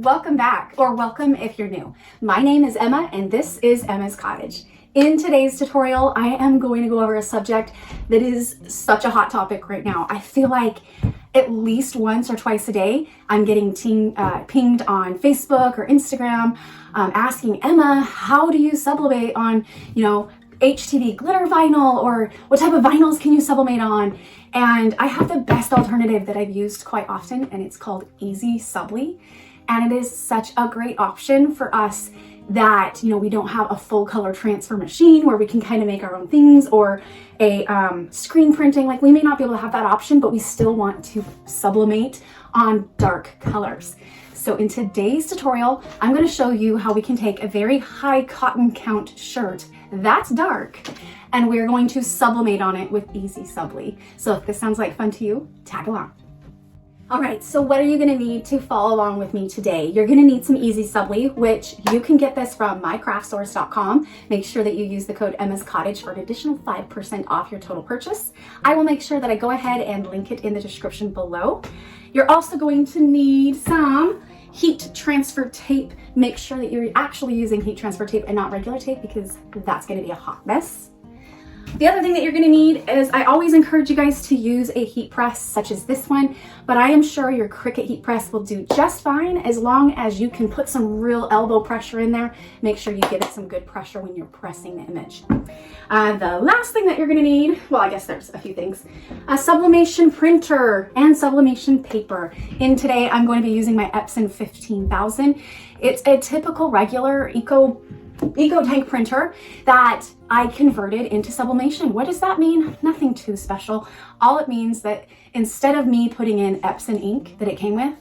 welcome back, or welcome if you're new. My name is Emma and this is Emma's Cottage. In today's tutorial, I am going to go over a subject that is such a hot topic right now. I feel like at least once or twice a day, I'm getting pinged on Facebook or Instagram asking, Emma, how do you sublimate on, HTV glitter vinyl, or what type of vinyls can you sublimate on? And I have the best alternative that I've used quite often, and it's called EasySubli. And it is such a great option for us that, we don't have a full color transfer machine where we can kind of make our own things, or a screen printing. Like, we may not be able to have that option, but we still want to sublimate on dark colors. So in today's tutorial, I'm going to show you how we can take a very high cotton count shirt that's dark, and we're going to sublimate on it with EasySubli. So if this sounds like fun to you, tag along. All right, so what are you going to need to follow along with me today? You're going to need some EasySubli, which you can get this from mycraftsource.com. Make sure that you use the code Emma's Cottage for an additional 5% off your total purchase. I will make sure that I go ahead and link it in the description below. You're also going to need some heat transfer tape. Make sure that you're actually using heat transfer tape and not regular tape, because that's going to be a hot mess. The other thing that you're going to need is, I always encourage you guys to use a heat press such as this one, but I am sure your Cricut heat press will do just fine as long as you can put some real elbow pressure in there. Make sure you give it some good pressure when you're pressing the image. The last thing that you're going to need, well, I guess there's a few things, a sublimation printer and sublimation paper. In today, I'm going to be using my Epson 15000. It's a typical regular eco tank printer that I converted into sublimation. What does that mean? Nothing too special. All it means that instead of me putting in Epson ink that it came with,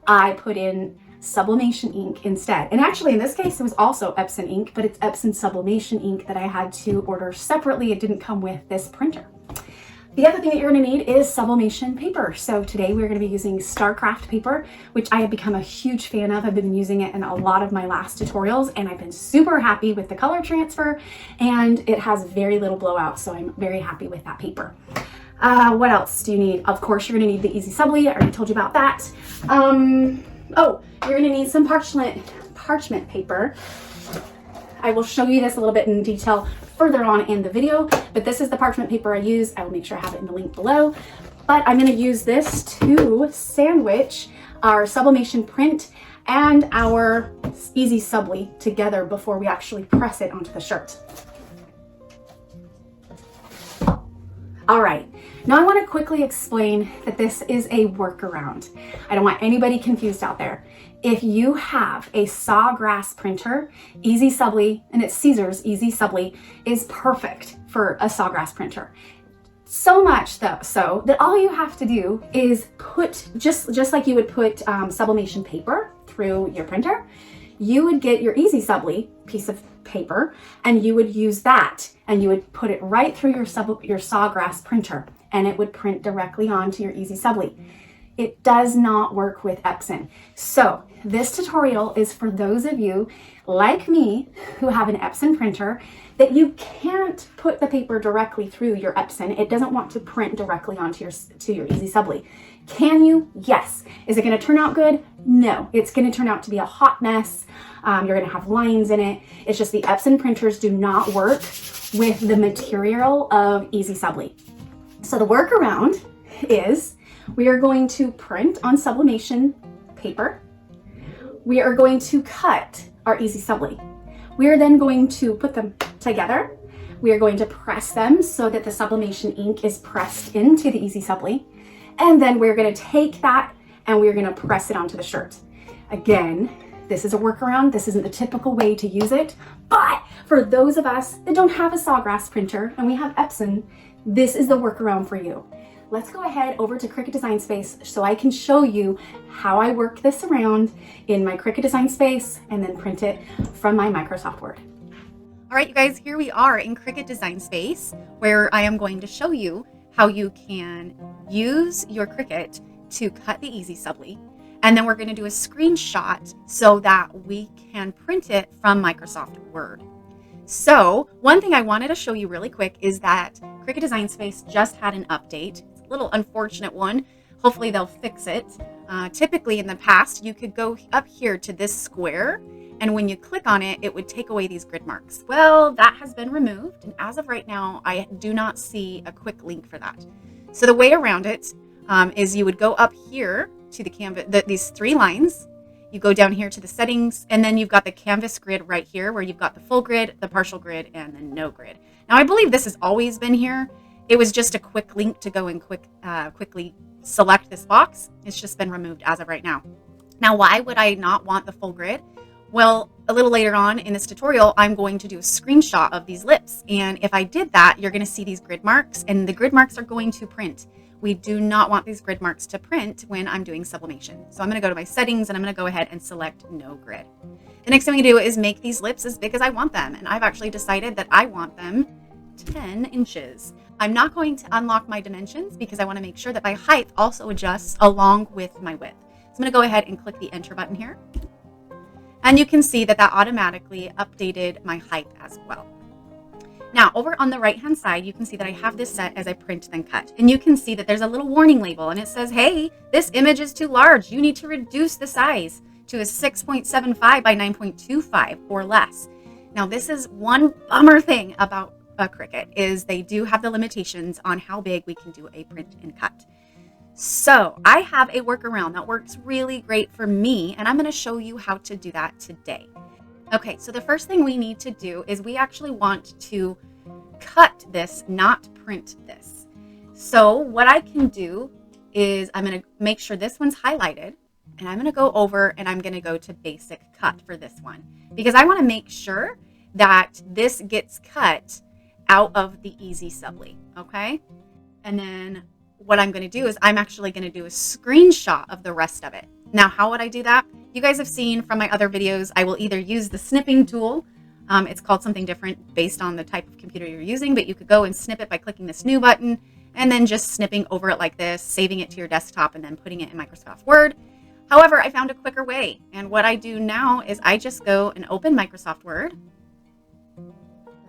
I put in sublimation ink instead. And actually in this case, it was also Epson ink, but it's Epson sublimation ink that I had to order separately. It didn't come with this printer. The other thing that you're going to need is sublimation paper. So today we're going to be using StarCraft paper, which I have become a huge fan of. I've been using it in a lot of my last tutorials, and I've been super happy with the color transfer, and it has very little blowout, so I'm very happy with that paper. What else do you need? Of course, you're going to need the EasySubli. I already told you about that. Oh, you're going to need some parchment paper. I will show you this a little bit in detail further on in the video, but this is the parchment paper I use. I will make sure I have it in the link below. But I'm going to use this to sandwich our sublimation print and our EasySubli together before we actually press it onto the shirt. All right, now I want to quickly explain that this is a workaround. I don't want anybody confused out there. If you have a sawgrass printer, EasySubli, and it's Siser EasySubli, is perfect for a sawgrass printer. So much so that all you have to do is put, just like you would put sublimation paper through your printer, you would get your EasySubli piece of paper and you would use that, and you would put it right through your sawgrass printer, and it would print directly onto your EasySubli. It does not work with Epson. So this tutorial is for those of you like me who have an Epson printer that you can't put the paper directly through your Epson. It doesn't want to print directly onto your EasySubli. Can you? Yes. Is it going to turn out good? No. It's going to turn out to be a hot mess. You're going to have lines in it. It's just the Epson printers do not work with the material of EasySubli. So the workaround is, we are going to print on sublimation paper. We are going to cut our EasySubli. We are then going to put them together. We are going to press them so that the sublimation ink is pressed into the EasySubli. And then we're going to take that and we're going to press it onto the shirt. Again, this is a workaround. This isn't the typical way to use it, but for those of us that don't have a sawgrass printer and we have Epson, this is the workaround for you. Let's go ahead over to Cricut Design Space so I can show you how I work this around in my Cricut Design Space and then print it from my Microsoft Word. All right, you guys, here we are in Cricut Design Space, where I am going to show you how you can use your Cricut to cut the EasySubli, and then we're going to do a screenshot so that we can print it from Microsoft Word. So one thing I wanted to show you really quick is that Cricut Design Space just had an update. It's a little unfortunate one. Hopefully they'll fix it. Typically in the past, you could go up here to this square, and when you click on it, it would take away these grid marks. Well, that has been removed, and as of right now, I do not see a quick link for that. So the way around it is you would go up here to the canvas, these 3 lines. You go down here to the settings, and then you've got the canvas grid right here where you've got the full grid, the partial grid, and the no grid. Now, I believe this has always been here. It was just a quick link to go and quickly select this box. It's just been removed as of right now. Now, why would I not want the full grid? Well, a little later on in this tutorial, I'm going to do a screenshot of these lips. And if I did that, you're going to see these grid marks, and the grid marks are going to print. We do not want these grid marks to print when I'm doing sublimation. So I'm going to go to my settings, and I'm going to go ahead and select no grid. The next thing we do is make these lips as big as I want them. And I've actually decided that I want them 10 inches. I'm not going to unlock my dimensions because I want to make sure that my height also adjusts along with my width. So I'm going to go ahead and click the enter button here. And you can see that that automatically updated my height as well. Now, over on the right-hand side, you can see that I have this set as I print then cut. And you can see that there's a little warning label, and it says, hey, this image is too large. You need to reduce the size to a 6.75 by 9.25 or less. Now, this is one bummer thing about Cricut, is they do have the limitations on how big we can do a print and cut. So I have a workaround that works really great for me, and I'm going to show you how to do that today. Okay, so the first thing we need to do is we actually want to cut this, not print this. So what I can do is I'm going to make sure this one's highlighted, and I'm going to go over and I'm going to go to basic cut for this one, because I want to make sure that this gets cut out of the EasySubli, okay? And then what I'm going to do is I'm actually going to do a screenshot of the rest of it. Now, how would I do that? You guys have seen from my other videos, I will either use the snipping tool. It's called something different based on the type of computer you're using, but you could go and snip it by clicking this new button and then just snipping over it like this, saving it to your desktop, and then putting it in Microsoft Word. However, I found a quicker way. And what I do now is I just go and open Microsoft Word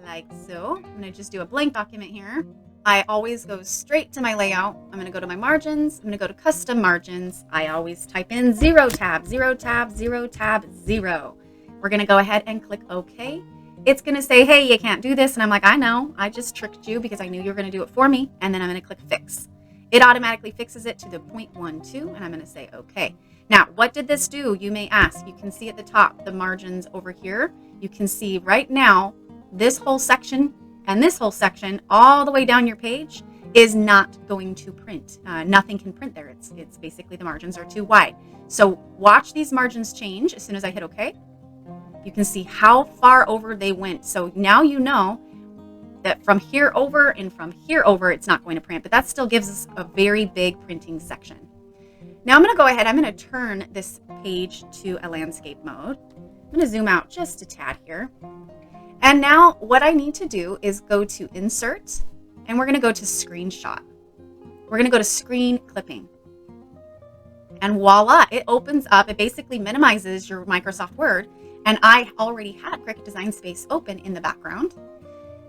like so. I'm going to just do a blank document here. I always go straight to my layout. I'm going to go to my margins. I'm going to go to custom margins. I always type in 0 tab, 0 tab, 0 tab, 0. We're going to go ahead and click OK. It's going to say, hey, you can't do this. And I'm like, I know. I just tricked you because I knew you were going to do it for me. And then I'm going to click fix. It automatically fixes it to the 0.12, and I'm going to say OK. Now, what did this do? You may ask. You can see at the top the margins over here. You can see right now this whole section and this whole section all the way down your page is not going to print. Nothing can print there. It's basically the margins are too wide. So watch these margins change as soon as I hit OK. You can see how far over they went. So now you know that from here over and from here over, it's not going to print, but that still gives us a very big printing section. Now I'm going to go ahead. I'm going to turn this page to a landscape mode. I'm going to zoom out just a tad here. And now what I need to do is go to Insert, and we're going to go to Screenshot. We're going to go to Screen Clipping. And voila, it opens up. It basically minimizes your Microsoft Word. And I already had Cricut Design Space open in the background.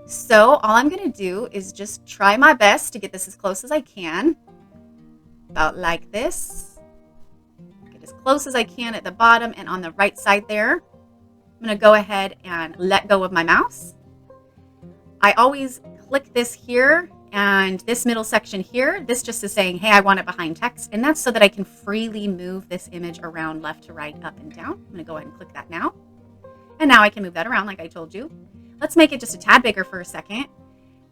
So all I'm going to do is just try my best to get this as close as I can. About like this. Get as close as I can at the bottom and on the right side there. I'm going to go ahead and let go of my mouse. I always click this here and this middle section here. This just is saying, hey, I want it behind text. And that's so that I can freely move this image around left to right, up and down. I'm going to go ahead and click that now. And now I can move that around like I told you. Let's make it just a tad bigger for a second.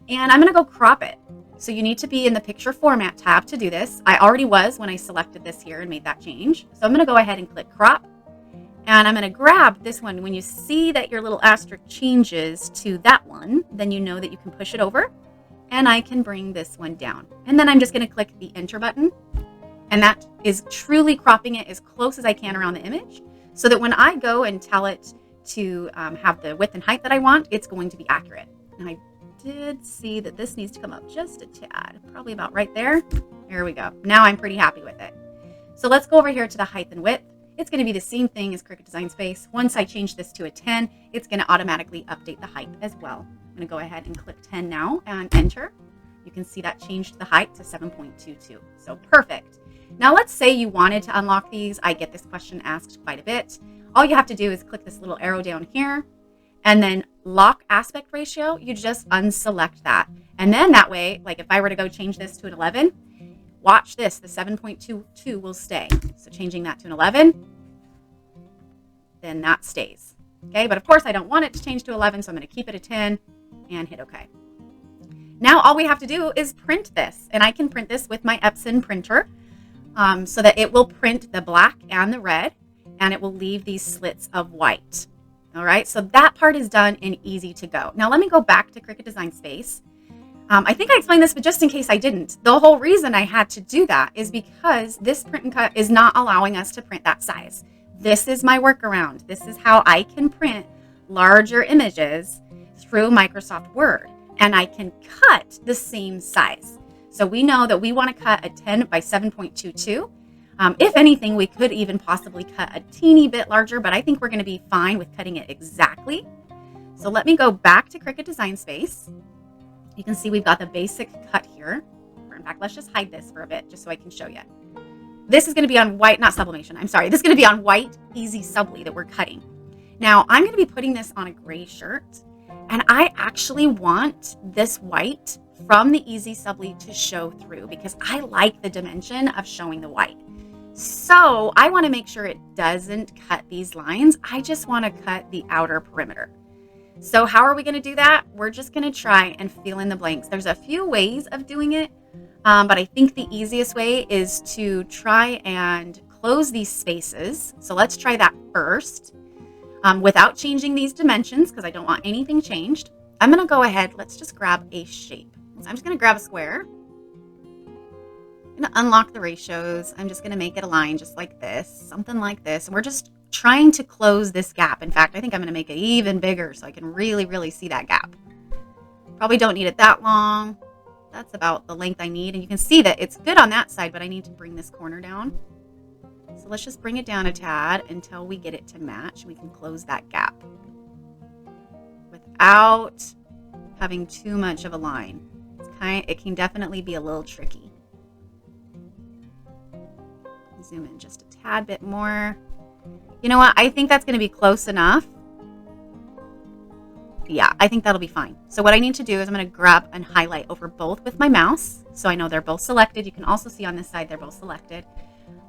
And I'm going to go crop it. So you need to be in the picture format tab to do this. I already was when I selected this here and made that change. So I'm going to go ahead and click crop. And I'm going to grab this one. When you see that your little asterisk changes to that one, then you know that you can push it over. And I can bring this one down. And then I'm just going to click the enter button. And that is truly cropping it as close as I can around the image, so that when I go and tell it to have the width and height that I want, it's going to be accurate. And I did see that this needs to come up just a tad, probably about right there. There we go. Now I'm pretty happy with it. So let's go over here to the height and width. It's going to be the same thing as Cricut Design Space. Once I change this to a 10, it's going to automatically update the height as well. I'm going to go ahead and click 10 now and enter. You can see that changed the height to 7.22. So perfect. Now let's say you wanted to unlock these. I get this question asked quite a bit. All you have to do is click this little arrow down here and then lock aspect ratio. You just unselect that. And then that way, like if I were to go change this to an 11, watch this, the 7.22 will stay. So changing that to an 11, then that stays. Okay, but of course I don't want it to change to 11, so I'm going to keep it a 10 and hit OK. Now all we have to do is print this, and I can print this with my Epson printer so that it will print the black and the red, and it will leave these slits of white. All right, so that part is done and easy to go. Now let me go back to Cricut Design Space. I think I explained this, but just in case I didn't, the whole reason I had to do that is because this print and cut is not allowing us to print that size. This is my workaround. This is how I can print larger images through Microsoft Word, and I can cut the same size. So we know that we want to cut a 10 by 7.22. If anything, we could even possibly cut a teeny bit larger, but I think we're going to be fine with cutting it exactly. So let me go back to Cricut Design Space. You can see we've got the basic cut here. In fact, let's just hide this for a bit just so I can show you. This is going to be on white, not Sublimation, I'm sorry. This is going to be on white EasySubli that we're cutting. Now I'm going to be putting this on a gray shirt, and I actually want this white from the EasySubli to show through because I like the dimension of showing the white. So I want to make sure it doesn't cut these lines. I just want to cut the outer perimeter. So how are we going to do that? We're just going to try and fill in the blanks. There's a few ways of doing it, but I think the easiest way is to try and close these spaces. So let's try that first without changing these dimensions because I don't want anything changed. I'm going to go ahead. Let's just grab a shape. So I'm just going to grab a square. I'm going to unlock the ratios. I'm just going to make it a line just like this, something like this. And we're just trying to close this gap. In fact, I think I'm going to make it even bigger so I can really, really see that gap. Probably don't need it that long. That's about the length I need. And you can see that it's good on that side, but I need to bring this corner down. So let's just bring it down a tad until we get it to match. We can close that gap without having too much of a line. It can definitely be a little tricky. Zoom in just a tad bit more. You know what? I think that's going to be close enough. Yeah, I think that'll be fine. So what I need to do is I'm going to grab and highlight over both with my mouse. So I know they're both selected. You can also see on this side they're both selected.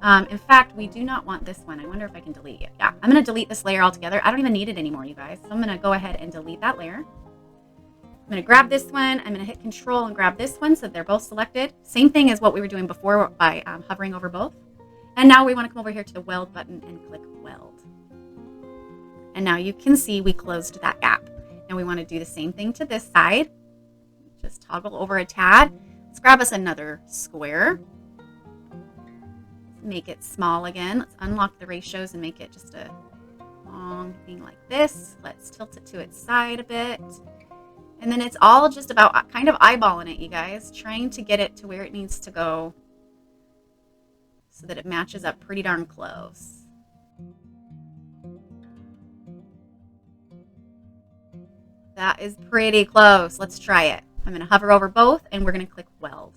In fact, we do not want this one. I wonder if I can delete it. Yeah, I'm going to delete this layer altogether. I don't even need it anymore, you guys. So I'm going to go ahead and delete that layer. I'm going to grab this one. I'm going to hit Control and grab this one so that they're both selected. Same thing as what we were doing before by hovering over both. And now we want to come over here to the weld button and click weld. And now you can see we closed that gap. Now we want to do the same thing to this side. Just toggle over a tad. Let's grab us another square. Make it small again. Let's unlock the ratios and make it just a long thing like this. Let's tilt it to its side a bit. And then it's all just about kind of eyeballing it, you guys. Trying to get it to where it needs to go so that it matches up pretty darn close. That is pretty close. Let's try it. I'm going to hover over both and we're going to click weld.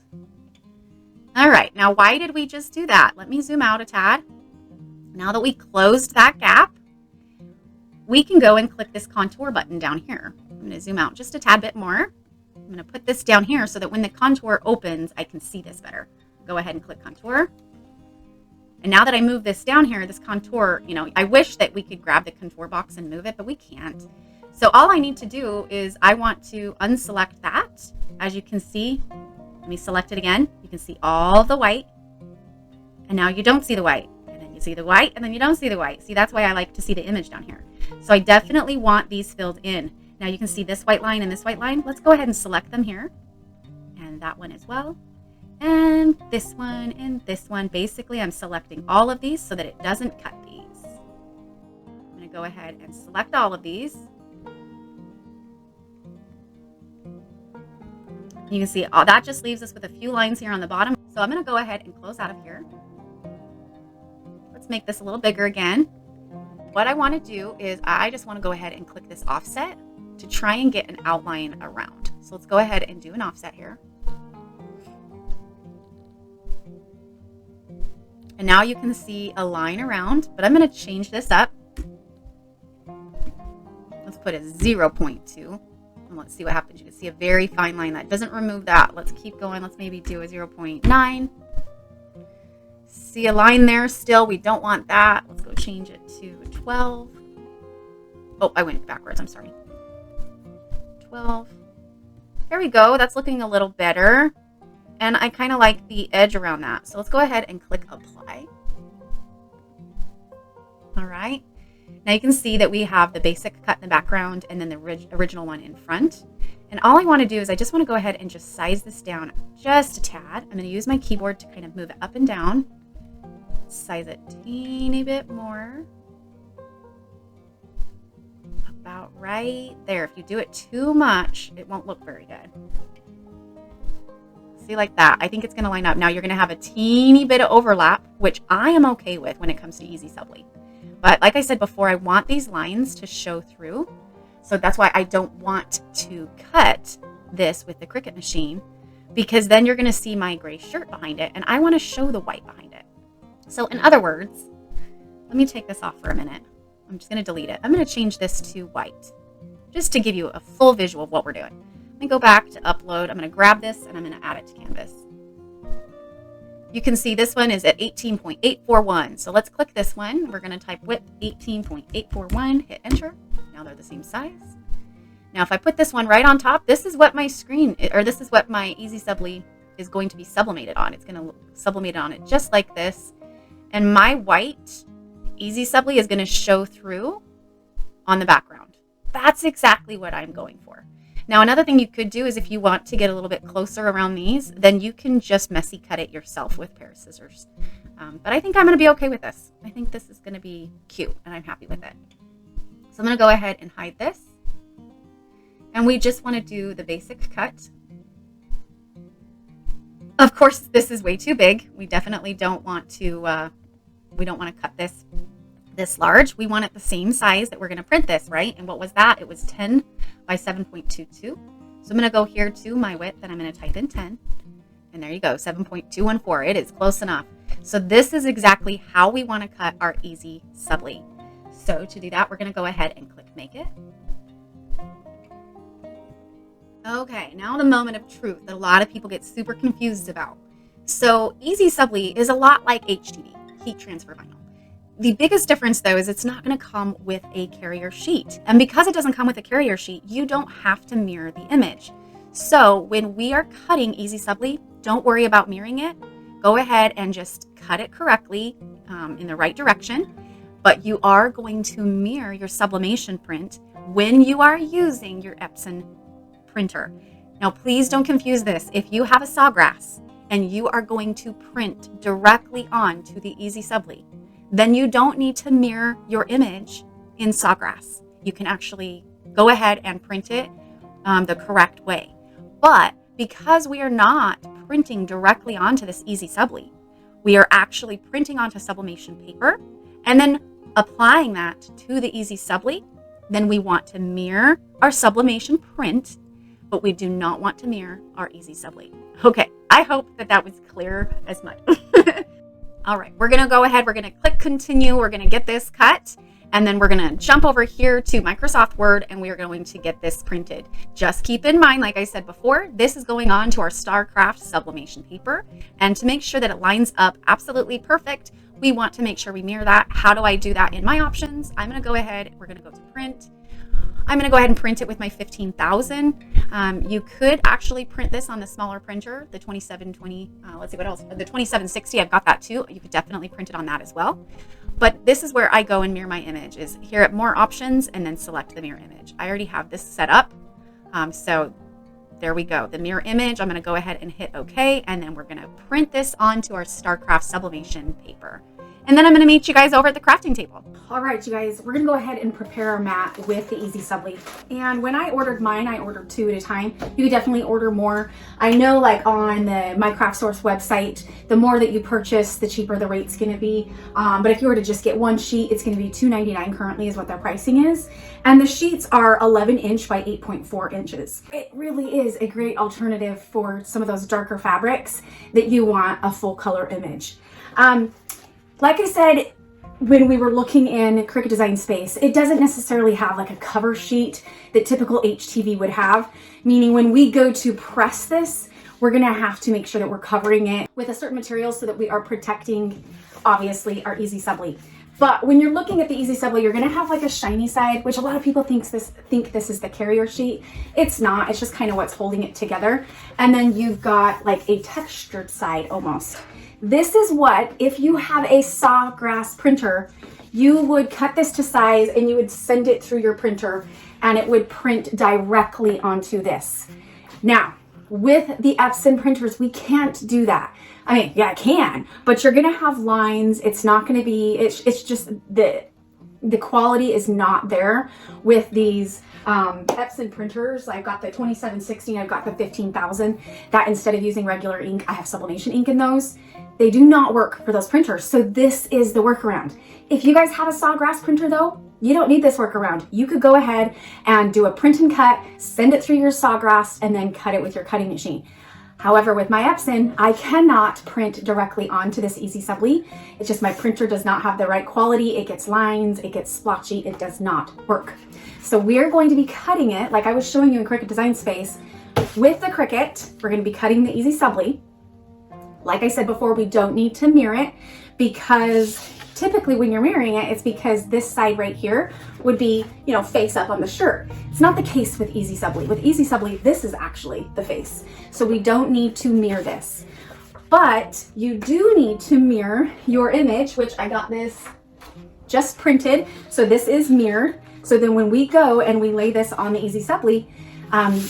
All right, now why did we just do that? Let me zoom out a tad. Now that we closed that gap, we can go and click this contour button down here. I'm going to zoom out just a tad bit more. I'm going to put this down here so that when the contour opens, I can see this better. Go ahead and click contour. And now that I move this down here, this contour, you know, I wish that we could grab the contour box and move it, but we can't. So all I need to do is I want to unselect that. As you can see, let me select it again. You can see all the white. And now you don't see the white. And then you see the white, and then you don't see the white. See, that's why I like to see the image down here. So I definitely want these filled in. Now you can see this white line and this white line. Let's go ahead and select them here. And that one as well. And this one and this one. Basically, I'm selecting all of these so that it doesn't cut these. I'm going to go ahead and select all of these. You can see that just leaves us with a few lines here on the bottom. So I'm going to go ahead and close out of here. Let's make this a little bigger again. What I want to do is I just want to go ahead and click this offset to try and get an outline around. So let's go ahead and do an offset here. And now you can see a line around, but I'm going to change this up. Let's put a 0.2 and let's see what happens. You can see a very fine line. That doesn't remove that. Let's keep going. Let's maybe do a 0.9. See a line there still. We don't want that. Let's go change it to 12. Oh, I went backwards. I'm sorry. 12. There we go. That's looking a little better. And I kind of like the edge around that. So let's go ahead and click apply. All right. Now you can see that we have the basic cut in the background and then the original one in front. And all I want to do is I just want to go ahead and just size this down just a tad. I'm going to use my keyboard to kind of move it up and down. Size it a teeny bit more. About right there. If you do it too much, it won't look very good. See, like that. I think it's going to line up. Now you're going to have a teeny bit of overlap, which I am okay with when it comes to EasySubli. But like I said before, I want these lines to show through. So that's why I don't want to cut this with the Cricut machine, because then you're going to see my gray shirt behind it, and I want to show the white behind it. So in other words, let me take this off for a minute. I'm just going to delete it. I'm going to change this to white, just to give you a full visual of what we're doing. Let me go back to upload. I'm going to grab this and I'm going to add it to Canvas. You can see this one is at 18.841. So let's click this one. We're going to type width 18.841, hit enter. Now they're the same size. Now if I put this one right on top, this is what my screen, or this is what my EasySubli is going to be sublimated on. It's going to sublimate on it just like this. And my white EasySubli is going to show through on the background. That's exactly what I'm going for. Now, another thing you could do is if you want to get a little bit closer around these, then you can just messy cut it yourself with a pair of scissors. But I think I'm going to be okay with this. I think this is going to be cute and I'm happy with it. So I'm going to go ahead and hide this. And we just want to do the basic cut. Of course, this is way too big. We definitely don't want to, cut this large. We want it the same size that we're going to print this, right? And what was that? It was 10 by 7.22. So I'm going to go here to my width and I'm going to type in 10. And there you go, 7.214. It is close enough. So this is exactly how we want to cut our EasySubli. So to do that, we're going to go ahead and click Make It. Okay, now the moment of truth that a lot of people get super confused about. So EasySubli is a lot like HTV, heat transfer vinyl. The biggest difference though is it's not going to come with a carrier sheet. And because it doesn't come with a carrier sheet, you don't have to mirror the image. So when we are cutting EasySubli, don't worry about mirroring it. Go ahead and just cut it correctly in the right direction. But you are going to mirror your sublimation print when you are using your Epson printer. Now, please don't confuse this. If you have a Sawgrass and you are going to print directly onto the EasySubli, then you don't need to mirror your image in Sawgrass. You can actually go ahead and print it the correct way. But because we are not printing directly onto this EasySubli, we are actually printing onto sublimation paper and then applying that to the EasySubli. Then we want to mirror our sublimation print, but we do not want to mirror our EasySubli. Okay, I hope that was clear as mud. All right, we're gonna go ahead, we're gonna click continue, we're gonna get this cut, and then we're gonna jump over here to Microsoft Word and we are going to get this printed. Just keep in mind, like I said before, this is going on to our StarCraft sublimation paper. And to make sure that it lines up absolutely perfect, we want to make sure we mirror that. How do I do that in my options? I'm gonna go ahead, we're gonna go to print. I'm going to go ahead and print it with my 15,000. You could actually print this on the smaller printer, the 2720, let's see what else, the 2760, I've got that too. You could definitely print it on that as well. But this is where I go and mirror my image, is here at more options and then select the mirror image. I already have this set up. So there we go, the mirror image. I'm going to go ahead and hit OK, and then we're going to print this onto our StarCraft sublimation paper. And then I'm going to meet you guys over at the crafting table. All right, you guys, we're gonna go ahead and prepare our mat with the EasySubli. And when I ordered mine, I ordered 2 at a time. You could definitely order more. I know, like on the My Craft Source website, the more that you purchase, the cheaper the rate's gonna be. But if you were to just get 1 sheet, it's gonna be $2.99 currently is what their pricing is. And the sheets are 11 inch by 8.4 inches. It really is a great alternative for some of those darker fabrics that you want a full color image. Like I said, when we were looking in Cricut Design Space, it doesn't necessarily have like a cover sheet that typical HTV would have, meaning when we go to press this, we're gonna have to make sure that we're covering it with a certain material so that we are protecting, obviously, our EasySubli. But when you're looking at the EasySubli, you're gonna have like a shiny side, which a lot of people think this is the carrier sheet. It's not, it's just kind of what's holding it together. And then you've got like a textured side almost. This is what, if you have a sawgrass printer, you would cut this to size and you would send it through your printer and it would print directly onto this. Now, with the Epson printers, we can't do that. I mean, yeah, I can, but you're gonna have lines. It's not gonna be, it's just the quality is not there with these Epson printers. I've got the 2760, I've got the 15,000, that instead of using regular ink, I have sublimation ink in those. They do not work for those printers. So this is the workaround. If you guys have a sawgrass printer though, you don't need this workaround. You could go ahead and do a print and cut, send it through your sawgrass, and then cut it with your cutting machine. However, with my Epson, I cannot print directly onto this EasySubli. It's just my printer does not have the right quality. It gets lines, it gets splotchy, it does not work. So we're going to be cutting it, like I was showing you in Cricut Design Space, with the Cricut. We're gonna be cutting the EasySubli. Like I said before, we don't need to mirror it because typically when you're mirroring it, it's because this side right here would be, you know, face up on the shirt. It's not the case with EasySubli. With EasySubli, this is actually the face. So we don't need to mirror this. But you do need to mirror your image, which I got this just printed. So this is mirrored. So then when we go and we lay this on the EasySubli,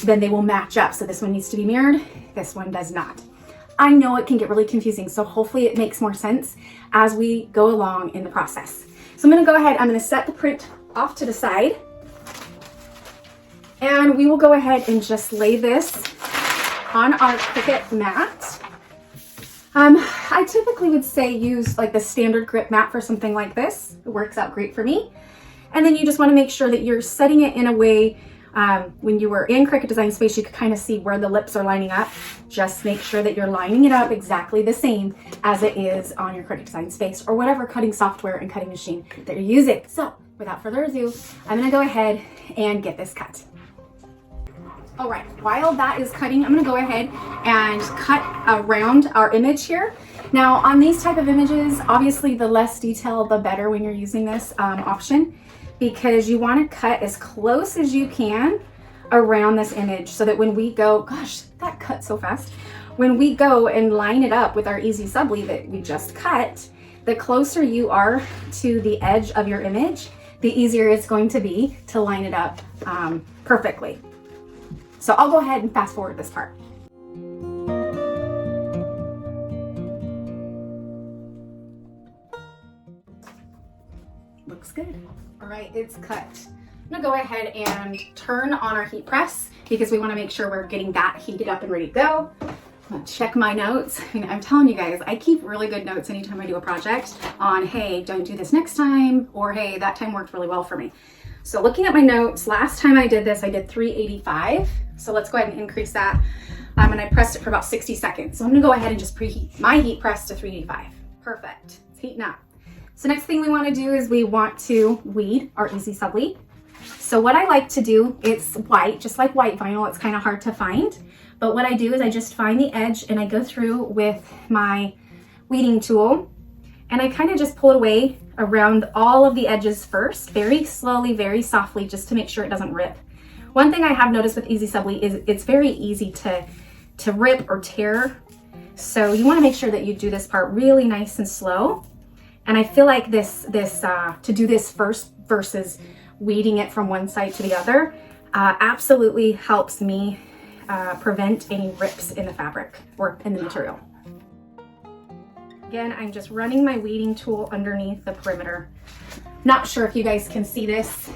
then they will match up. So this one needs to be mirrored, this one does not. I know it can get really confusing, so hopefully it makes more sense as we go along in the process. So I'm gonna go ahead, I'm gonna set the print off to the side, and we will go ahead and just lay this on our Cricut mat. I typically would say use like the standard grip mat for something like this. It works out great for me. And then you just wanna make sure that you're setting it in a way when you were in Cricut Design Space, you could kind of see where the lips are lining up. Just make sure that you're lining it up exactly the same as it is on your Cricut Design Space or whatever cutting software and cutting machine that you're using. So without further ado, I'm gonna go ahead and get this cut. All right, while that is cutting, I'm gonna go ahead and cut around our image here. Now on these type of images, obviously the less detail, the better when you're using this option, because you want to cut as close as you can around this image so that when we go, gosh, that cut so fast. When we go and line it up with our EasySubli that we just cut, the closer you are to the edge of your image, the easier it's going to be to line it up perfectly. So I'll go ahead and fast forward this part. Looks good. All right, it's cut. I'm gonna go ahead and turn on our heat press because we wanna make sure we're getting that heated up and ready to go. I'm gonna check my notes. And I'm telling you guys, I keep really good notes anytime I do a project on, hey, don't do this next time, or hey, that time worked really well for me. So looking at my notes, last time I did this, I did 385. So let's go ahead and increase that. And I pressed it for about 60 seconds. So I'm gonna go ahead and just preheat my heat press to 385. Perfect, it's heating up. So next thing we want to do is we want to weed our EasySubli. So what I like to do, it's white, just like white vinyl, it's kind of hard to find. But what I do is I just find the edge and I go through with my weeding tool and I kind of just pull it away around all of the edges first, very slowly, very softly, just to make sure it doesn't rip. One thing I have noticed with EasySubli is it's very easy to rip or tear. So you want to make sure that you do this part really nice and slow. And I feel like to do this first versus weeding it from one side to the other absolutely helps me prevent any rips in the fabric or in the material. Again, I'm just running my weeding tool underneath the perimeter. Not sure if you guys can see this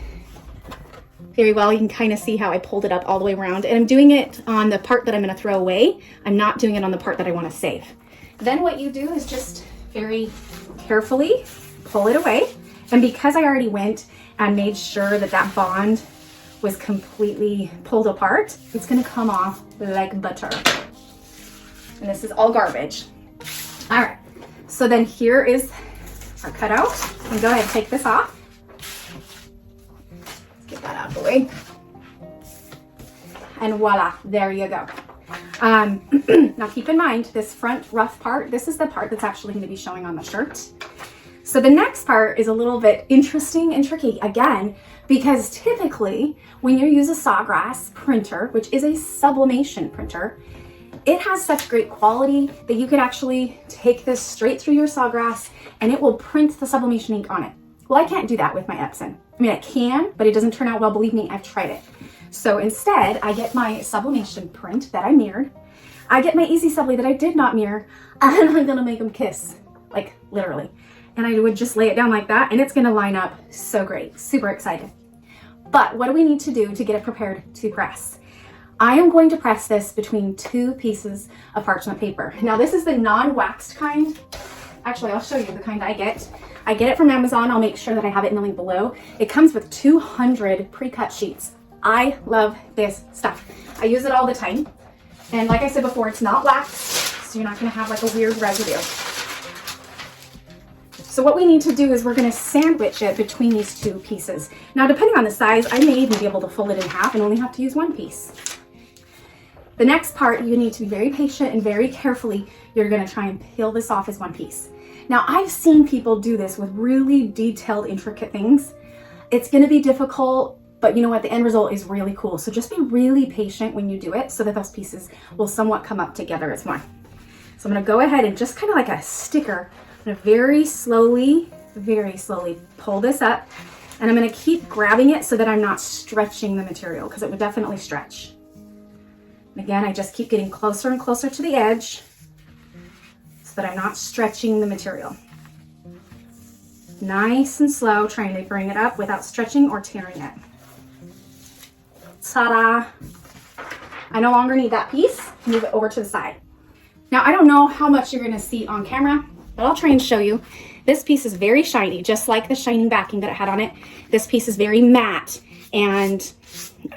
very well. You can kind of see how I pulled it up all the way around, and I'm doing it on the part that I'm going to throw away. I'm not doing it on the part that I want to save. Then what you do is just very carefully pull it away. And because I already went and made sure that that bond was completely pulled apart, it's gonna come off like butter. And this is all garbage. All right, so then here is our cutout. And go ahead and take this off. Let's get that out of the way. And voila, there you go. Now keep in mind, this front rough part, this is the part that's actually going to be showing on the shirt. So the next part is a little bit interesting and tricky again, because typically when you use a Sawgrass printer, which is a sublimation printer, it has such great quality that you could actually take this straight through your Sawgrass and it will print the sublimation ink on it. Well, I can't do that with my Epson. I mean, I can, but it doesn't turn out well. Believe me, I've tried it. So instead, I get my sublimation print that I mirrored. I get my EasySubli that I did not mirror, and I'm gonna make them kiss, like literally. And I would just lay it down like that, and it's gonna line up so great. Super excited. But what do we need to do to get it prepared to press? I am going to press this between two pieces of parchment paper. Now this is the non-waxed kind. Actually, I'll show you the kind I get. I get it from Amazon. I'll make sure that I have it in the link below. It comes with 200 pre-cut sheets. I love this stuff. I use it all the time. And like I said before, it's not waxed, so you're not gonna have like a weird residue. So what we need to do is we're gonna sandwich it between these two pieces. Now, depending on the size, I may even be able to fold it in half and only have to use one piece. The next part, you need to be very patient and very carefully, you're gonna try and peel this off as one piece. Now, I've seen people do this with really detailed, intricate things. It's gonna be difficult, but you know what, the end result is really cool. So just be really patient when you do it so that those pieces will somewhat come up together as one. So I'm gonna go ahead and just kind of like a sticker, I'm gonna very slowly pull this up, and I'm gonna keep grabbing it so that I'm not stretching the material, because it would definitely stretch. And again, I just keep getting closer and closer to the edge so that I'm not stretching the material. Nice and slow, trying to bring it up without stretching or tearing it. Ta-da! I no longer need that piece. Move it over to the side. Now, I don't know how much you're gonna see on camera, but I'll try and show you. This piece is very shiny, just like the shining backing that it had on it. This piece is very matte, and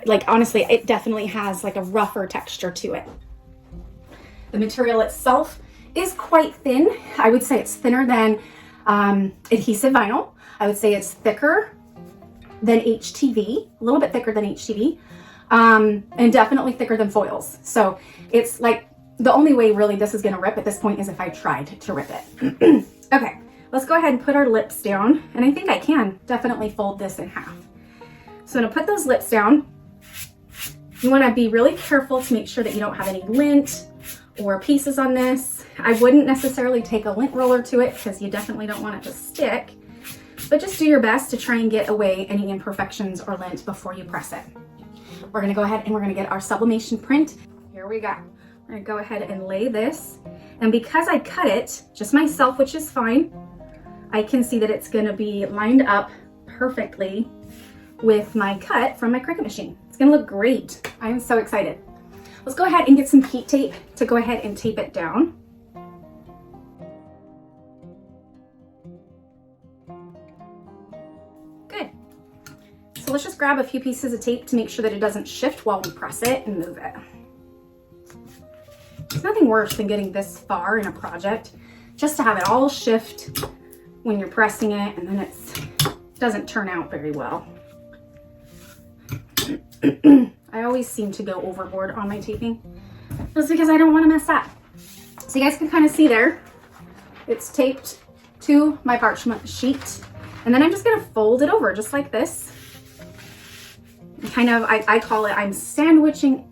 like honestly, it definitely has like a rougher texture to it. The material itself is quite thin. I would say it's thinner than adhesive vinyl. I would say it's thicker than HTV, a little bit thicker than HTV, and definitely thicker than foils. So it's like the only way really this is gonna rip at this point is if I tried to rip it. Okay, let's go ahead and put our lips down, and I think I can definitely fold this in half. So I'm gonna put those lips down. You wanna be really careful to make sure that you don't have any lint or pieces on this. I wouldn't necessarily take a lint roller to it because you definitely don't want it to stick, but just do your best to try and get away any imperfections or lint before you press it. We're gonna go ahead and we're gonna get our sublimation print. Here we go. We're gonna go ahead and lay this. And because I cut it, just myself, which is fine, I can see that it's gonna be lined up perfectly with my cut from my Cricut machine. It's gonna look great. I am so excited. Let's go ahead and get some heat tape to go ahead and tape it down. Good. So let's just grab a few pieces of tape to make sure that it doesn't shift while we press it and move it. There's nothing worse than getting this far in a project just to have it all shift when you're pressing it, and then it doesn't turn out very well. I always seem to go overboard on my taping just because I don't want to mess up. So you guys can kind of see there, it's taped to my parchment sheet, and then I'm just gonna fold it over just like this. Kind of, I call it, I'm sandwiching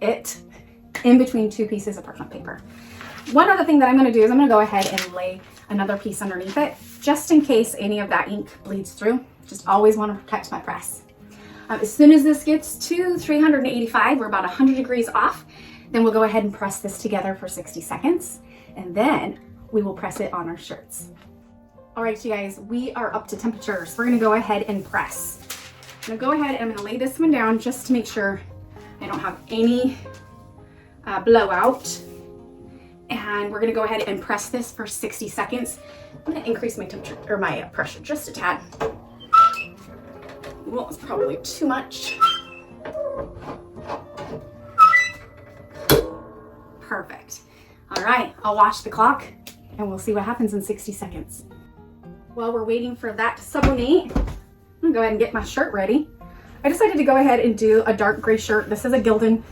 it in between two pieces of parchment paper. One other thing that I'm gonna do is I'm gonna go ahead and lay another piece underneath it, just in case any of that ink bleeds through. Just always wanna protect my press. As soon as this gets to 385, we're about 100 degrees off, then we'll go ahead and press this together for 60 seconds, and then we will press it on our shirts. All right, you guys, we are up to temperature, so we're gonna go ahead and press. I'm gonna go ahead and I'm gonna lay this one down just to make sure I don't have any blowout. And we're gonna go ahead and press this for 60 seconds. I'm gonna increase my temperature, or my pressure just a tad. Well, it's probably too much. Perfect. All right, I'll watch the clock and we'll see what happens in 60 seconds. While we're waiting for that to sublimate, I'm gonna go ahead and get my shirt ready. I decided to go ahead and do a dark gray shirt. This is a Gildan.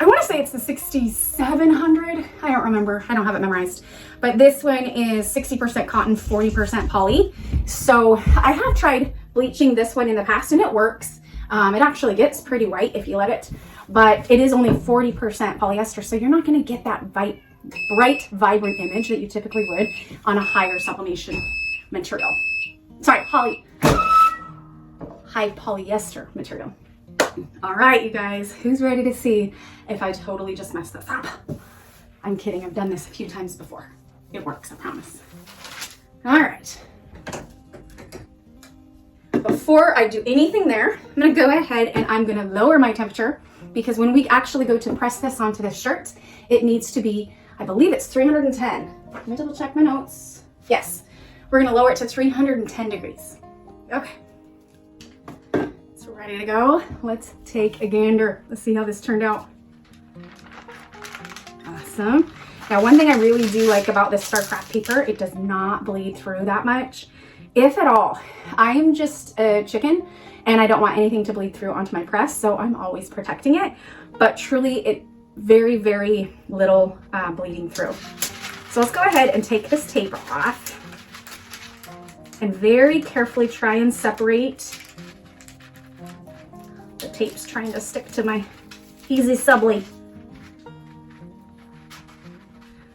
I want to say it's the 6700. I don't remember. I don't have it memorized. But this one is 60% cotton, 40% poly. So I have tried bleaching this one in the past and it works. It actually gets pretty white if you let it, but it is only 40% polyester. So you're not going to get that bright, vibrant image that you typically would on a higher sublimation material. Sorry, high polyester material. All right, you guys, who's ready to see if I totally just messed this up? I'm kidding, I've done this a few times before. It works, I promise. All right. Before I do anything there, I'm gonna go ahead and I'm gonna lower my temperature because when we actually go to press this onto this shirt, it needs to be, I believe it's 310. Let me double check my notes. Yes, we're gonna lower it to 310 degrees. Okay. Ready to go. Let's take a gander. Let's see how this turned out. Awesome. Now, one thing I really do like about this StarCraft paper, it does not bleed through that much, if at all. I am just a chicken and I don't want anything to bleed through onto my press, so I'm always protecting it, but truly it very, very little bleeding through. So let's go ahead and take this tape off and very carefully try and separate. The tape's trying to stick to my EasySubli.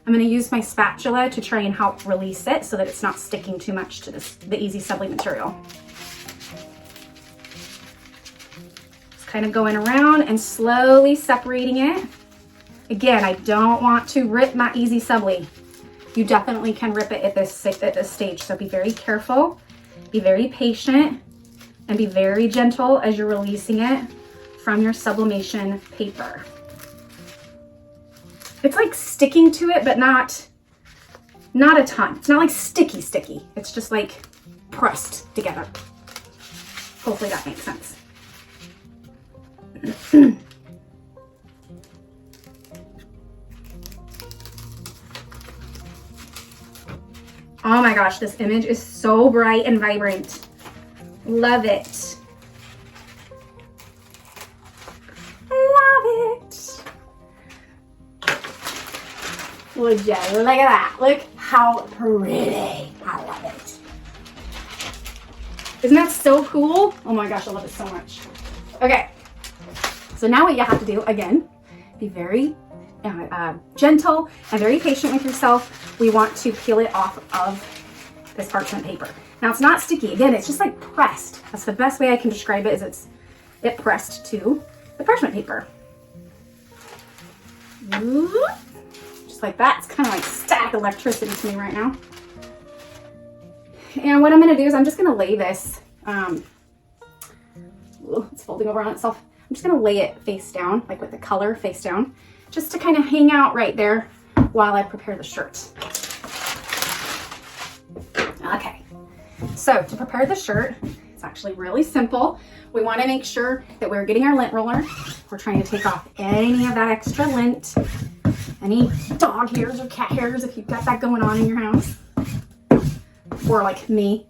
I'm going to use my spatula to try and help release it so that it's not sticking too much to the EasySubli material. Just kind of going around and slowly separating it. Again, I don't want to rip my EasySubli. You definitely can rip it at this stage, so be very careful, be very patient, and be very gentle as you're releasing it from your sublimation paper. It's like sticking to it, but not a ton. It's not like sticky. It's just like pressed together. Hopefully that makes sense. Oh my gosh, this image is so bright and vibrant. Love it. Love it. Would you look at that? Look how pretty. I love it. Isn't that so cool? Oh my gosh, I love it so much. Okay, so now what you have to do, again, be very gentle and very patient with yourself. We want to peel it off of this parchment paper. Now it's not sticky. Again, it's just like pressed. That's the best way I can describe it, is it pressed to the parchment paper. Just like that. It's kind of like static electricity to me right now. And what I'm going to do is I'm just going to lay this, it's folding over on itself. I'm just going to lay it face down, like with the color face down, just to kind of hang out right there while I prepare the shirt. Okay. So to prepare the shirt, it's actually really simple. We want to make sure that we're getting our lint roller. We're trying to take off any of that extra lint, any dog hairs or cat hairs if you've got that going on in your house. Or like me,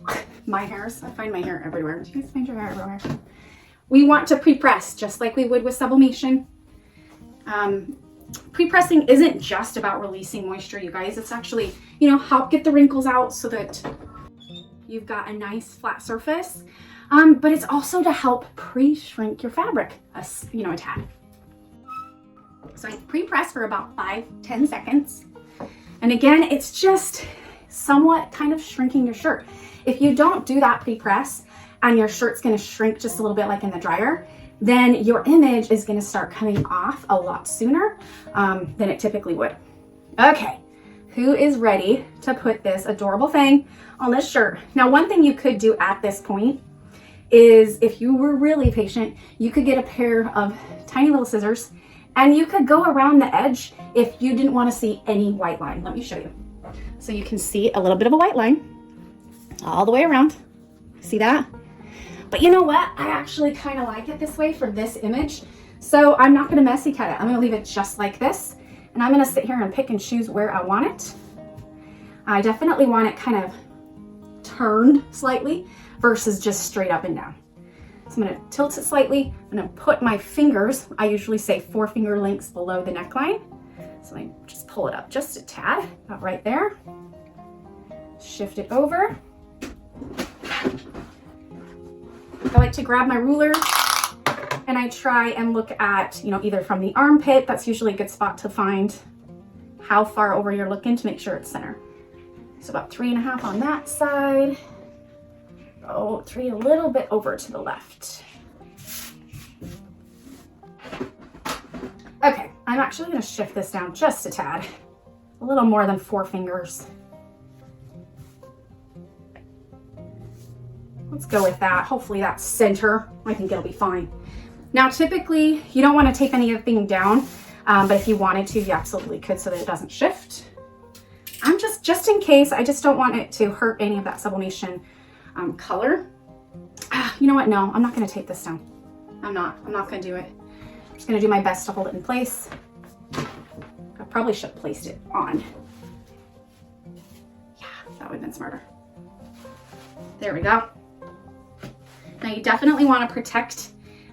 my hairs. I find my hair everywhere. Do you guys find your hair everywhere? We want to pre-press just like we would with sublimation. Pre-pressing isn't just about releasing moisture, you guys. It's actually, help get the wrinkles out so that you've got a nice flat surface, but it's also to help pre-shrink your fabric, a tad. So I pre-press for about 5-10 seconds. And again, it's just somewhat kind of shrinking your shirt. If you don't do that pre-press and your shirt's gonna shrink just a little bit like in the dryer, then your image is gonna start coming off a lot sooner than it typically would. Okay, who is ready to put this adorable thing on this shirt? Now, one thing you could do at this point is, if you were really patient, you could get a pair of tiny little scissors and you could go around the edge if you didn't want to see any white line. Let me show you. So you can see a little bit of a white line all the way around. See that? But you know what? I actually kind of like it this way for this image. So I'm not going to messy cut it. I'm going to leave it just like this. And I'm going to sit here and pick and choose where I want it. I definitely want it kind of turned slightly versus just straight up and down. So I'm going to tilt it slightly. I'm going to put my fingers, I usually say 4 finger lengths below the neckline. So I just pull it up just a tad, about right there. Shift it over. I like to grab my ruler and I try and look at, either from the armpit, that's usually a good spot to find how far over you're looking to make sure it's center. So about 3.5 on that side. Oh, 3 a little bit over to the left. Okay, I'm actually going to shift this down just a tad, a little more than 4 fingers. Let's go with that. Hopefully that's center. I think it'll be fine. Now, typically you don't want to tape anything down, but if you wanted to, you absolutely could so that it doesn't shift. I'm just in case, I just don't want it to hurt any of that sublimation color. You know what? No, I'm not going to tape this down. I'm not going to do it. I'm just going to do my best to hold it in place. I probably should have placed it on. Yeah, that would have been smarter. There we go. Now you definitely want to protect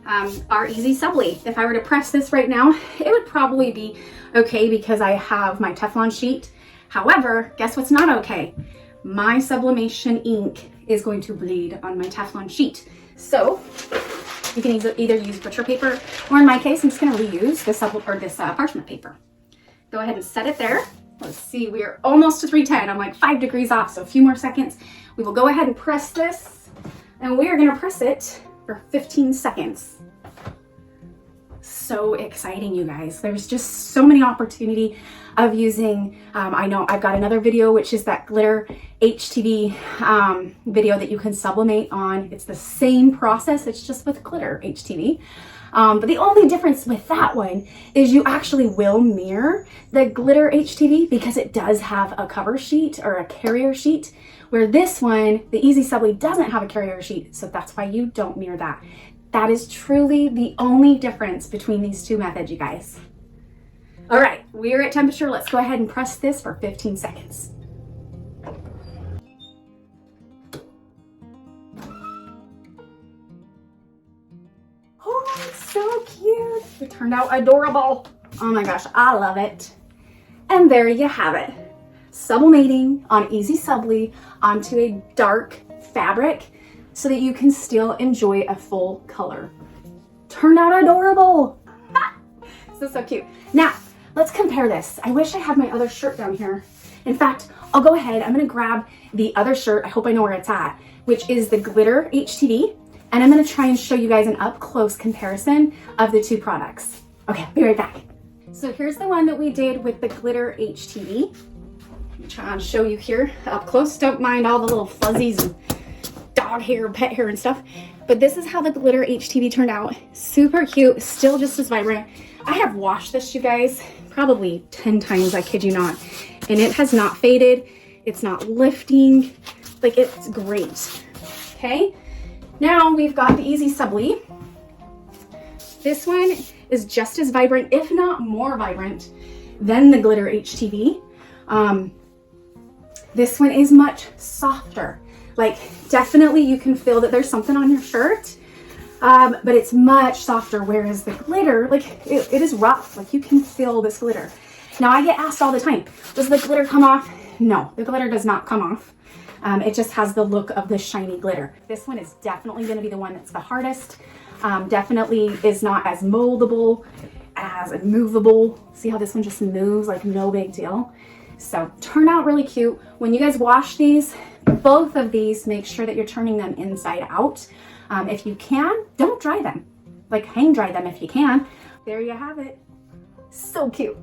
our EasySubli. If I were to press this right now, it would probably be okay because I have my Teflon sheet. However, guess what's not okay? My sublimation ink is going to bleed on my Teflon sheet. So you can either use butcher paper, or in my case, I'm just going to reuse this parchment paper. Go ahead and set it there. Let's see, we are almost to 310. I'm like 5 degrees off, so a few more seconds. We will go ahead and press this, and we are going to press it for 15 seconds. So exciting, you guys. There's just so many opportunity of using, I know I've got another video, which is that Glitter HTV video that you can sublimate on. It's the same process, it's just with Glitter HTV. But the only difference with that one is you actually will mirror the Glitter HTV because it does have a cover sheet or a carrier sheet, where this one, the EasySubli, doesn't have a carrier sheet. So that's why you don't mirror that. That is truly the only difference between these two methods, you guys. All right, we're at temperature. Let's go ahead and press this for 15 seconds. Oh, it's so cute. It turned out adorable. Oh my gosh, I love it. And there you have it. Sublimating on EasySubli onto a dark fabric so that you can still enjoy a full color. Turned out adorable. So cute. Now, let's compare this. I wish I had my other shirt down here. In fact, I'll go ahead. I'm going to grab the other shirt. I hope I know where it's at, which is the Glitter HTV. And I'm going to try and show you guys an up-close comparison of the two products. Okay, be right back. So here's the one that we did with the Glitter HTV. I'm trying to show you here up close. Don't mind all the little fuzzies and dog hair, pet hair and stuff. But this is how the Glitter HTV turned out. Super cute, still just as vibrant. I have washed this, you guys, probably 10 times, I kid you not. And it has not faded. It's not lifting. Like, it's great. Okay, now we've got the EasySubli. This one is just as vibrant, if not more vibrant, than the Glitter HTV. This one is much softer. Like, definitely you can feel that there's something on your shirt, but it's much softer, whereas the glitter, like, it is rough. Like, you can feel this glitter. Now, I get asked all the time, does the glitter come off? No, the glitter does not come off. It just has the look of the shiny glitter. This one is definitely going to be the one that's the hardest. Definitely is not as moldable, as movable. See how this one just moves like no big deal? So turn out really cute. When you guys wash these, both of these, make sure that you're turning them inside out. If you can, don't dry them. Like, hang dry them if you can. There you have it. So cute.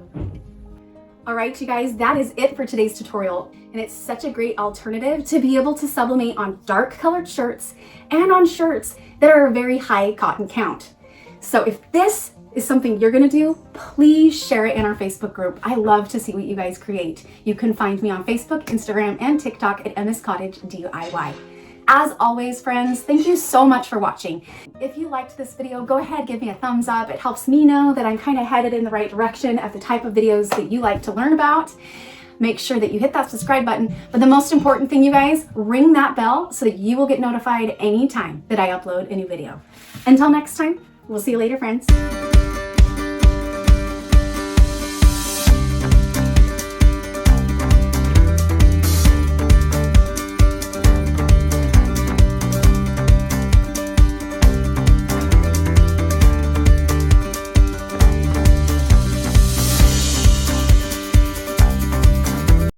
All right, you guys, that is it for today's tutorial. And it's such a great alternative to be able to sublimate on dark colored shirts and on shirts that are a very high cotton count. So if this is something you're gonna do, please share it in our Facebook group. I love to see what you guys create. You can find me on Facebook, Instagram, and TikTok at Emma's Cottage DIY. As always, friends, thank you so much for watching. If you liked this video, go ahead, give me a thumbs up. It helps me know that I'm kind of headed in the right direction of the type of videos that you like to learn about. make sure that you hit that subscribe button. But the most important thing, you guys, ring that bell so that you will get notified anytime that I upload a new video. Until next time, we'll see you later, friends.